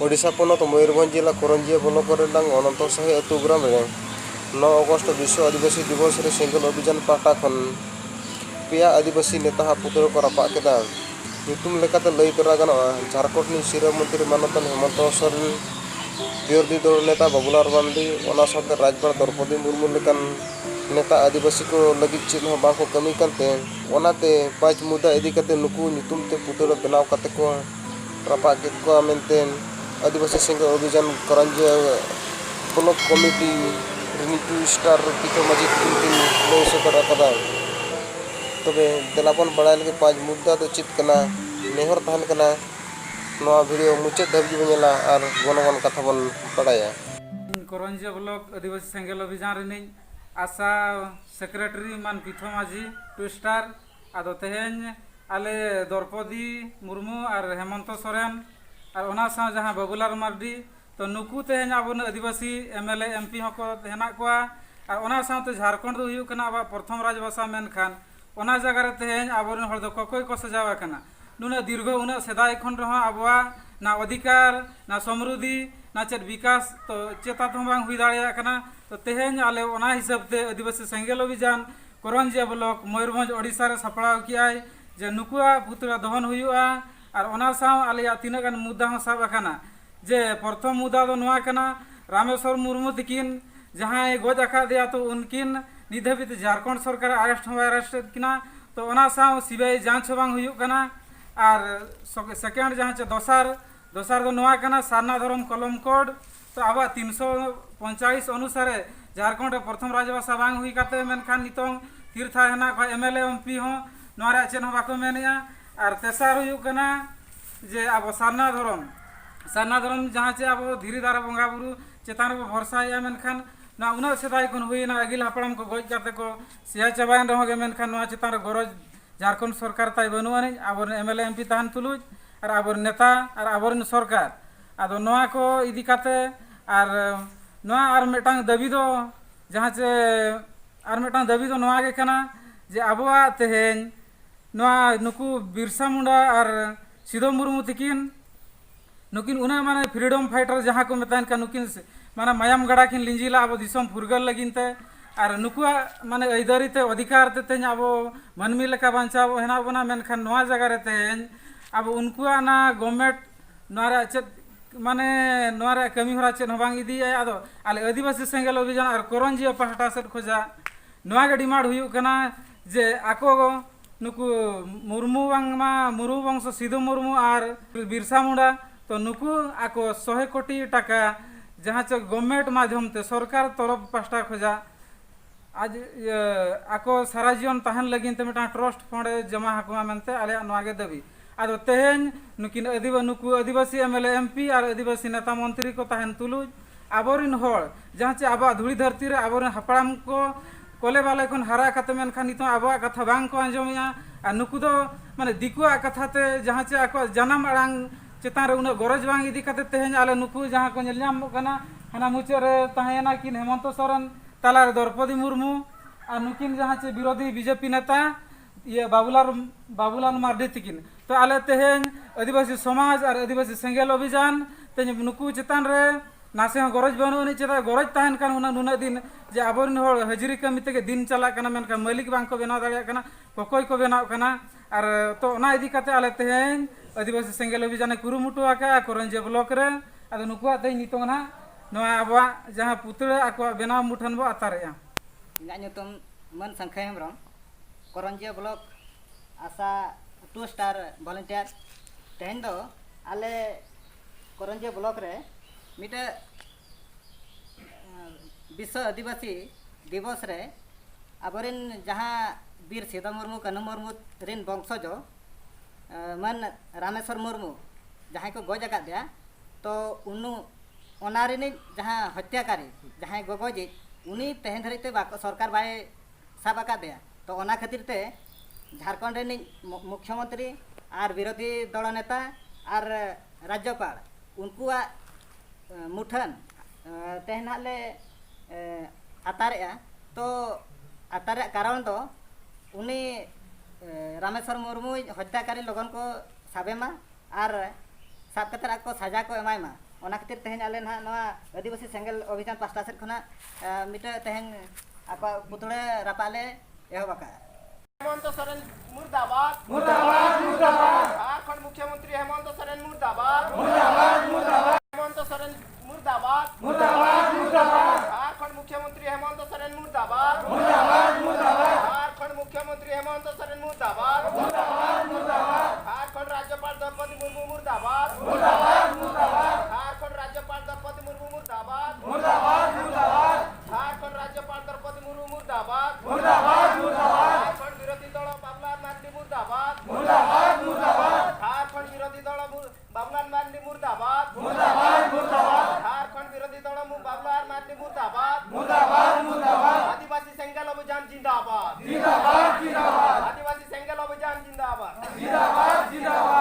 ओडिशा पनत मयूरभंज जिला करंजिया ब्लॉक अनंत साही अतु ग्राम 9 अगस्त विश्व आदिवासी दिवस रे सिंगल अभियान पाटा खन पेया आदिवासी नेता पुतला को रपा केदा ᱧᱩᱛᱩᱢ ᱞᱮᱠᱟᱛᱮ ᱞᱟᱹᱭ ᱛᱚᱨᱟ ᱜᱟᱱᱚᱜᱼᱟ ᱡᱷᱟᱲᱠᱷᱚᱸᱰ ᱨᱤᱱ ᱥᱤᱨᱟᱹ ᱢᱚᱱᱛᱨᱤ ᱢᱟᱱᱚᱛᱟᱱ ᱦᱮᱢᱚᱱᱛᱚ ᱥᱚᱨᱮᱱ বিরোধী দল নেতা বাবুলাল মান্ডি ওনা সাথে রাজপাল দ্রৌপদী মুর্মু লেকান নেতা আদিবাসী को लगित चेद हो बाको कमी करते ओनाते 5 मुद्दा इदी करते नुकु ᱧᱩᱛᱩᱢ ते पुतला बनाव करते को रपा के को मेनते आदिवासी सिंगल अभियान करंजिया ब्लॉक कमिटी रिनिटू स्टार पितो मजिद तीन लय सकर कदा तबे दलापन बड़ाई लगे 5 मुद्दा तो चित कना नेहर तहन कना नवा वीडियो मुचाद धाबी बनेला और गन कथा बन पड़ाया करंजिया ब्लॉक आदिवासी सेंगल अभियान रिनी आशा सेक्रेटरी मान पिथो माझी टू स्टार आदो तेहेन आले द्रौपदी मुर्मू और हेमंत सोरेन और ओना सा जहां बाबूलाल मार्डी तो नुकु तेहेन आबन आदिवासी एमएलए एमपी हको हेना कोआ और ओना साथे झारखंड दो हुयु कना आबा प्रथम राजभाषा मेन खान ओना जगह रे तेहेन आबन हर दो कोई को सजावा कना नुना दीर्घ उना सेदाय खन रहा आबवा ना अधिकार ना समृद्धि ना चेत विकास तो चेता तो बांग हुई दाड़िया कना तो तेहेन आले ओना हिसाब ते आदिवासी सेंगल अभियान करंजिया ब्लॉक मयूरभंज ओडिशा रे सपड़ाव कियाय जे नुकुआ पुतला दहन हुयुआ और ओना साव आलेया तीना गान मुद्दा हो साब अकाना जे प्रथम मुद्दा दो नोआ कना रामेश्वर मुर्मू तिकिन जहां गोज अका दिया तो उनकिन निधबित झारखंड सरकार अरेस्ट किना तो ओना साव सीबीआई जांच बांग हुयु कना और सेकेंड जहां चे दोसार दो नोआ कना सारना धर्म कलम कोड तो अब 345 अनुसार झारखंड प्रथम राजभाषा बांग हुई काते मेनखान नितों तीर्था हेना को एमएलए एमपी हो नोरा चेन हो बाको मेनिया और तेसार हुयु कना जे अब सारना धर्म जहां चे अब धीरे दारा बंगा बुरु चेतान को भरोसा या मेनखान ना उना सेदाय कोन हुई ना अगिल हापड़म को गोज काते को सिया चबायन रहो गे मेनखान नोआ चेतान गरज झारखंड सरकार ताई बनुआनी आबर एमएलए एमपी तहन तुलुज और आबर नेता और आबर सरकार आदो नोआ को इदी काते और नोआ और मेटांग दाबी दो जहां से और मेटांग दाबी दो नोआ के कना जे आबवा तेहेन नोआ नुकु बिरसा मुंडा और सिधो मुर्मू तिकिन नुकिन उना माने फ्रीडम फाइटर जहां को मेतान का नुकिन माने मायाम गड़ा किन लिंजिला अब दिसम फुरगल लगिनते और नुकुआ माने ऐदरी ते अधिकार ते तेन अब मनमी लेका बांचाव हेना बना मेनखान नोआ जगह रे तेन अब उनकुआ ना गवर्नमेंट नोरा चेत माने नोरा कमी होरा चेत होबांग इदी आदो आले आदिवासी सेंगल अभियान और करंजिया पहाटा सेट खोजा नोआ के डिमांड हुयु कना जे आको नुकु मुर्मू बांगमा मुरु वंश सिधु मुर्मू और बिरसा मुंडा तो नुकु आको 100 कोटी टाका जहां चे गवर्नमेंट माध्यम ते सरकार तरफ पास्टा खोजा आज आको सारा जीवन तहन लगिन ते मिटा ट्रस्ट फंड जमा हकुआ मेनते आले नोआगे दाबी आदो तेहेन नुकिन नुकु आदिवासी एमएलए एमपी और आदिवासी नेता मंत्री को तहन तुलुज आबोरिन होड़ जहां चे आबा धुड़ी धरती रे आबोरिन हपड़ाम को कोले वाले कोन हरा कते मेनखान नितो आबा कथा बांग को आंजोमिया आ नुकु दो माने दिकुआ कथा ते जहां चे आको जन्म अड़ांग चेतान रे उना गरज बांग इदी कते तेहेन आले नुकु जहां को नेल नाम कना हना मुचे रे तहेना किन हेमंत सोरेन तालार द्रौपदी मुर्मू और नुकिन जहां चे विरोधी बीजेपी नेता ये बाबूलाल मार्डी तिकिन तो आले तेहेन आदिवासी समाज और आदिवासी सेंगल अभियान तेन नुकु चेतान रे नासे गरज बनुनी चेता गरज तहन कान उना नुना दिन जे आबोरिन होड़ हाजिरी कमी तेगे दिन चला कना मेनका मालिक बांग को बेना दाड़िया कना कोकोय को बेनाव कना और तो ओना इदी काते आले तेहेन आदिवासी सेंगल अभियान कुरुमुटु आका करंजिया ब्लॉक रे आदो नुकुआ तेन नितो ना नोआ आबा जहां पुतला आको बेनाव मुठन बो आतारेया इना nyutum मन संख्या हेमरम करंजिया ब्लॉक आशा 2 स्टार वॉलंटियर तेहन दो आले करंजिया ब्लॉक रे मिटे विश्व आदिवासी दिवस रे आबरिन जहां वीर सिधो मुर्मू कनु मुर्मू रिन वंशज मन रामेश्वर मुर्मू जहां को गोज अका दिया तो उनु ओनारिनी जहां हत्याकारी जहां गोगोजी उनी तेहन धरिते सरकार बाय साब अका दिया तो ओना खातिर ते झारखंड रिनी मुख्यमंत्री और विरोधी दल नेता और राज्यपाल उनकुआ मुठन तेहन हाले आतारे तो आतारे कारण तो उनी रामेश्वर मुर्मू हत्याकारी लोगन को साबेमा और साब कतरा को सजा को एमायमा ᱚᱱᱟ ᱠᱷᱟᱹᱛᱤᱨ ᱛᱮᱦᱮᱧ ᱟᱞᱮ ᱱᱟᱦᱟᱜ ᱱᱚᱣᱟ ᱟᱹᱫᱤᱵᱟᱹᱥᱤ ᱥᱮᱸᱜᱮᱞ ᱚᱵᱷᱤᱡᱟᱱ ᱯᱟᱥᱴᱟ ᱥᱮᱫ ᱠᱷᱚᱱᱟᱜ ᱢᱤᱫᱴᱮᱱ ᱛᱮᱦᱮᱧ ᱟᱠᱚᱣᱟᱜ ᱯᱩᱛᱲᱟᱹ ᱨᱟᱯᱟᱜ ᱞᱮ ᱮᱦᱚᱵ ᱟᱠᱟᱜᱼᱟ। हेमंत सोरेन मुर्दाबाद मुर्दाबाद मुर्दाबाद झारखंड मुख्यमंत्री हेमंत सोरेन मुर्दाबाद मुर्दाबाद मुर्दाबाद हेमंत सोरेन मुर्दाबाद मुर्दाबाद मुर्दाबाद झारखंड मुख्यमंत्री हेमंत सोरेन मुर्दाबाद मुर्दाबाद मुर्दाबाद झारखंड मुख्यमंत्री हेमंत सोरेन मुर्दाबाद मुर्दाबाद मुर्दाबाद झारखंड राज्यपाल द्रौपदी मुर्मू मुर्दाबाद मुर्दाबाद मुर्दाबाद झारखंड राज्यपाल द्रौपदी मुर्मू मुर्दाबाद मुर्दाबाद मुर्दाबाद झारखंड राज्यपाल द्रौपदी मुर्मू मुर्दाबाद मुर्दाबाद मुर्दाबाद झारखंड विरोधी दल बाबुलाल मार्डी मुर्दाबाद मुर्दाबाद मुर्दाबाद झारखंड विरोधी दल बाबुलाल मार्डी मुर्दाबाद मुर्दाबाद मुर्दाबाद झारखंड विरोधी दल बाबुलाल मार्डी मुर्दाबाद मुर्दाबाद मुर्दाबाद आदिवासी सेंगल अभियान जिंदाबाद जिंदाबाद जिंदाबाद आदिवासी सेंगल अभियान जिंदाबाद जिंदाबाद जिंदाबाद